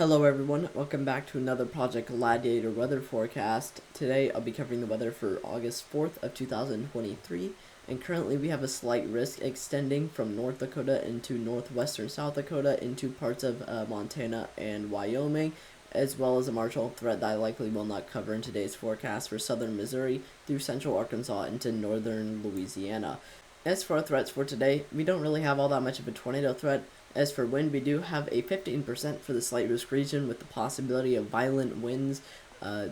Hello everyone, welcome back to another Project Gladiator weather forecast. Today I'll be covering the weather for August 4th of 2023, and currently we have a slight risk extending from North Dakota into northwestern South Dakota into parts of Montana and Wyoming, as well as a marginal threat that I likely will not cover in today's forecast for southern Missouri through central Arkansas into northern Louisiana. As for our threats for today, we don't really have all that much of a tornado threat. As for wind, we do have a 15% for the slight risk region with the possibility of violent winds,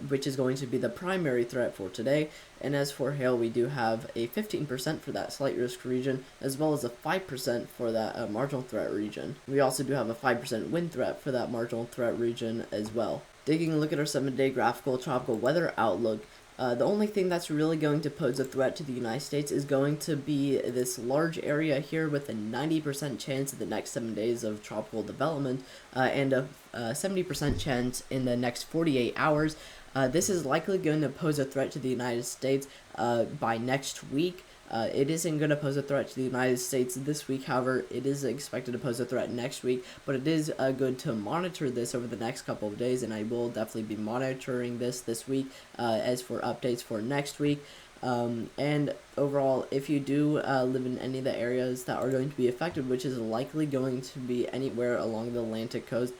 which is going to be the primary threat for today. And as for hail, we do have a 15% for that slight risk region, as well as a 5% for that marginal threat region. We also do have a 5% wind threat for that marginal threat region as well. Taking a look at our 7-day graphical tropical weather outlook, the only thing that's really going to pose a threat to the United States is going to be this large area here with a 90% chance in the next 7 days of tropical development and a 70% chance in the next 48 hours. This is likely going to pose a threat to the United States by next week. It isn't going to pose a threat to the United States this week, however, it is expected to pose a threat next week, but it is good to monitor this over the next couple of days, and I will definitely be monitoring this week as for updates for next week. And overall, if you do live in any of the areas that are going to be affected, which is likely going to be anywhere along the Atlantic coast,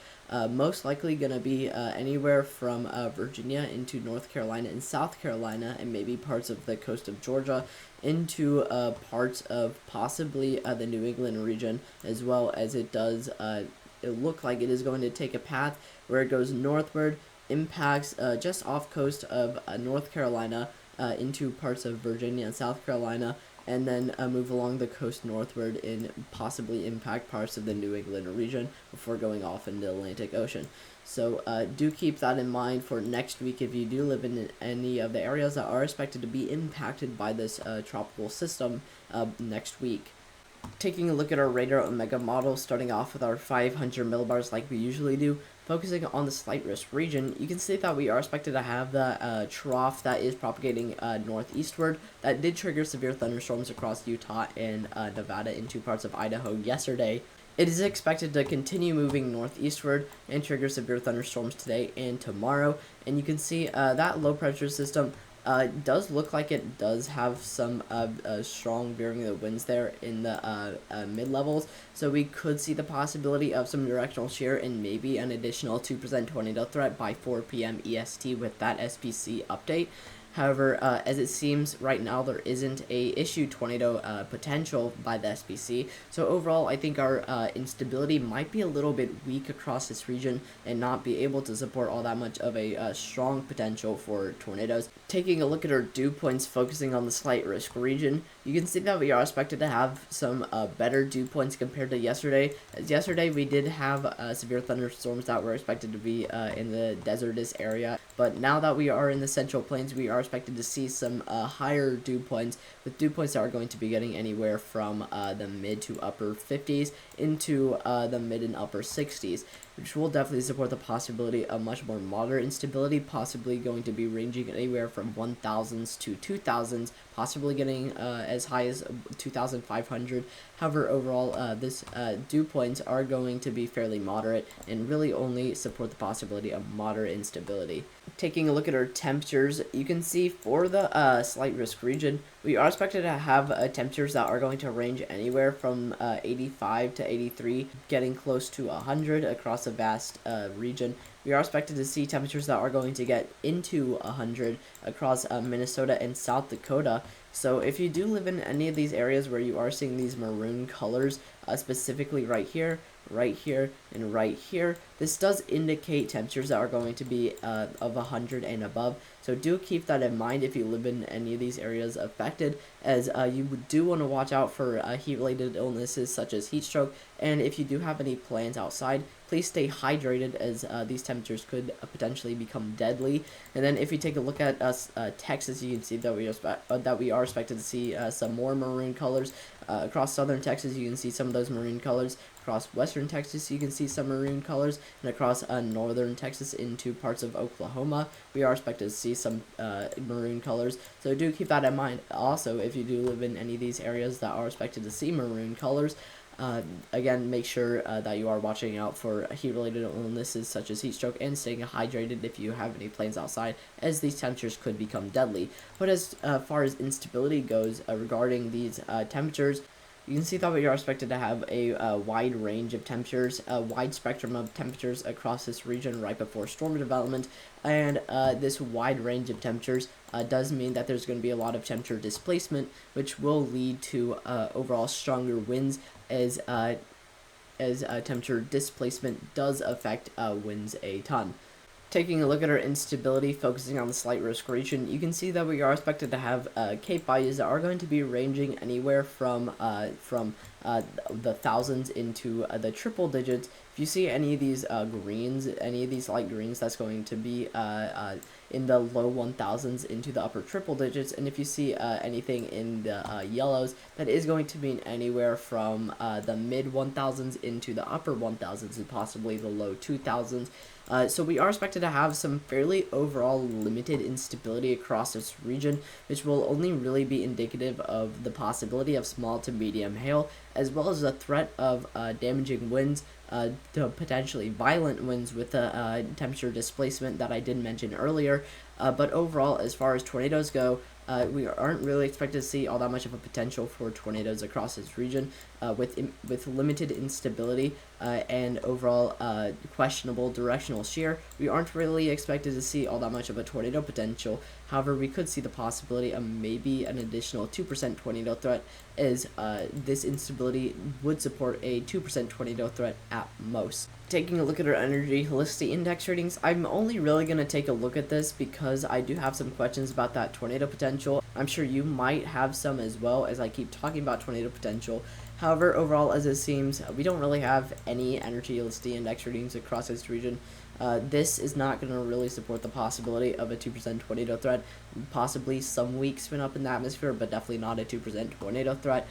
most likely going to be anywhere from Virginia into North Carolina and South Carolina, and maybe parts of the coast of Georgia into parts of possibly the New England region, as well as it does look like it is going to take a path where it goes northward, impacts just off coast of North Carolina into parts of Virginia and South Carolina, and then move along the coast northward and possibly impact parts of the New England region before going off into the Atlantic Ocean. So do keep that in mind for next week if you do live in any of the areas that are expected to be impacted by this tropical system next week. Taking a look at our radar omega model, starting off with our 500 millibars like we usually do, focusing on the slight risk region, you can see that we are expected to have the trough that is propagating northeastward. That did trigger severe thunderstorms across Utah and Nevada into parts of Idaho yesterday. It is expected to continue moving northeastward and trigger severe thunderstorms today and tomorrow. And you can see that low pressure system does look like it does have some strong veering of the winds there in the mid-levels, so we could see the possibility of some directional shear and maybe an additional 2% tornado threat by 4 p.m. EST with that SPC update. However, as it seems right now, there isn't a issued tornado potential by the SPC. So overall, I think our instability might be a little bit weak across this region and not be able to support all that much of a strong potential for tornadoes. Taking a look at our dew points, focusing on the slight risk region, you can see that we are expected to have some better dew points compared to yesterday. As yesterday, we did have severe thunderstorms that were expected to be in the desertous area, but now that we are in the Central Plains, we are expected to see some higher dew points, with dew points that are going to be getting anywhere from the mid to upper 50s into the mid and upper 60s, which will definitely support the possibility of much more moderate instability, possibly going to be ranging anywhere from 1,000s to 2,000s, possibly getting as high as 2,500. However, overall, this dew points are going to be fairly moderate and really only support the possibility of moderate instability. Taking a look at our temperatures, you can see for the slight risk region, we are expected to have temperatures that are going to range anywhere from 85 to 83, getting close to 100 across a vast region. We are expected to see temperatures that are going to get into 100 across Minnesota and South Dakota. So if you do live in any of these areas where you are seeing these maroon colors, specifically right here, and right here, this does indicate temperatures that are going to be of 100 and above. So do keep that in mind if you live in any of these areas affected, as you do want to watch out for heat-related illnesses such as heat stroke. And if you do have any plans outside, please stay hydrated, as these temperatures could potentially become deadly. And then if you take a look at Texas, you can see that we are expected to see some more maroon colors. Across southern Texas, you can see some of those maroon colors. Across western Texas, you can see some maroon colors. And across northern Texas into parts of Oklahoma, we are expected to see some maroon colors. So do keep that in mind. Also, if you do live in any of these areas that are expected to see maroon colors, Again, make sure that you are watching out for heat-related illnesses such as heat stroke and staying hydrated if you have any plans outside, as these temperatures could become deadly. But as far as instability goes regarding these temperatures, you can see that we are expected to have a wide range of temperatures, a wide spectrum of temperatures across this region right before storm development, and this wide range of temperatures does mean that there's going to be a lot of temperature displacement, which will lead to overall stronger winds as temperature displacement does affect winds a ton. Taking a look at our instability, focusing on the slight risk region, you can see that we are expected to have Cape values that are going to be ranging anywhere from the thousands into the triple digits. If you see any of these greens, any of these light greens, that's going to be in the low 1000s into the upper triple digits, and if you see anything in the yellows, that is going to be anywhere from the mid 1000s into the upper 1000s and possibly the low 2000s. So we are expected to have some fairly overall limited instability across this region, which will only really be indicative of the possibility of small to medium hail, as well as the threat of damaging winds, to potentially violent winds with the temperature displacement that I did mention earlier. But overall, as far as tornadoes go, we aren't really expected to see all that much of a potential for tornadoes across this region, with limited instability and overall questionable directional shear. We aren't really expected to see all that much of a tornado potential. However, we could see the possibility of maybe an additional 2% tornado threat, as this instability would support a 2% tornado threat at most. Taking a look at our energy helicity index readings, I'm only really going to take a look at this because I do have some questions about that tornado potential. I'm sure you might have some as well, as I keep talking about tornado potential. However, overall, as it seems, we don't really have any energy helicity index readings across this region. This is not going to really support the possibility of a 2% tornado threat. Possibly some weak spin up in the atmosphere, but definitely not a 2% tornado threat.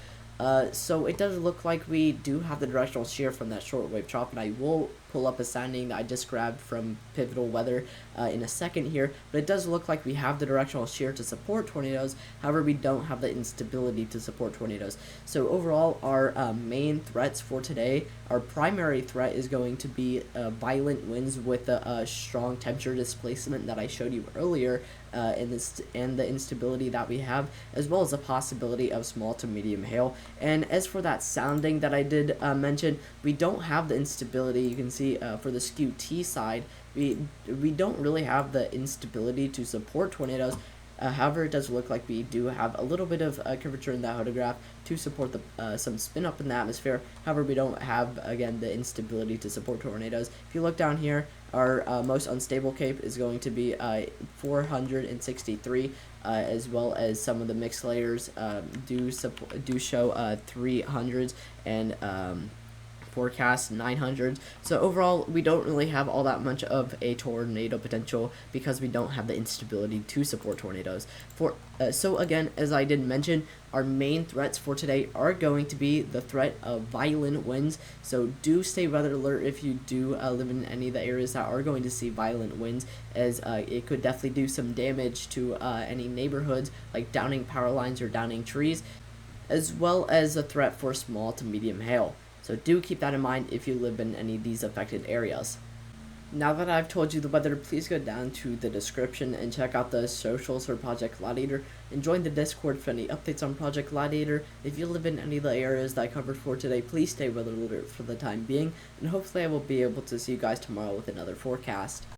So it does look like we do have the directional shear from that shortwave trough, and I will pull up a sounding that I just grabbed from Pivotal Weather in a second here, but it does look like we have the directional shear to support tornadoes. However, we don't have the instability to support tornadoes. So overall, our main threats for today, our primary threat is going to be violent winds with a strong temperature displacement that I showed you earlier, and the instability that we have, as well as the possibility of small to medium hail. And as for that sounding that I did mention, we don't have the instability. You can see for the skew T side, we don't really have the instability to support tornadoes. However, it does look like we do have a little bit of curvature in that photograph to support some spin up in the atmosphere. However, we don't have, again, the instability to support tornadoes. If you look down here, our most unstable cape is going to be 463, as well as some of the mixed layers do show 300s and forecast 900. So overall, we don't really have all that much of a tornado potential because we don't have the instability to support tornadoes. So again, as I did mention, our main threats for today are going to be the threat of violent winds. So do stay weather alert if you do live in any of the areas that are going to see violent winds, as it could definitely do some damage to any neighborhoods, like downing power lines or downing trees, as well as a threat for small to medium hail. So do keep that in mind if you live in any of these affected areas. Now that I've told you the weather, please go down to the description and check out the socials for Project Gladiator, and join the Discord for any updates on Project Gladiator. If you live in any of the areas that I covered for today, please stay weather alert for the time being, and hopefully I will be able to see you guys tomorrow with another forecast.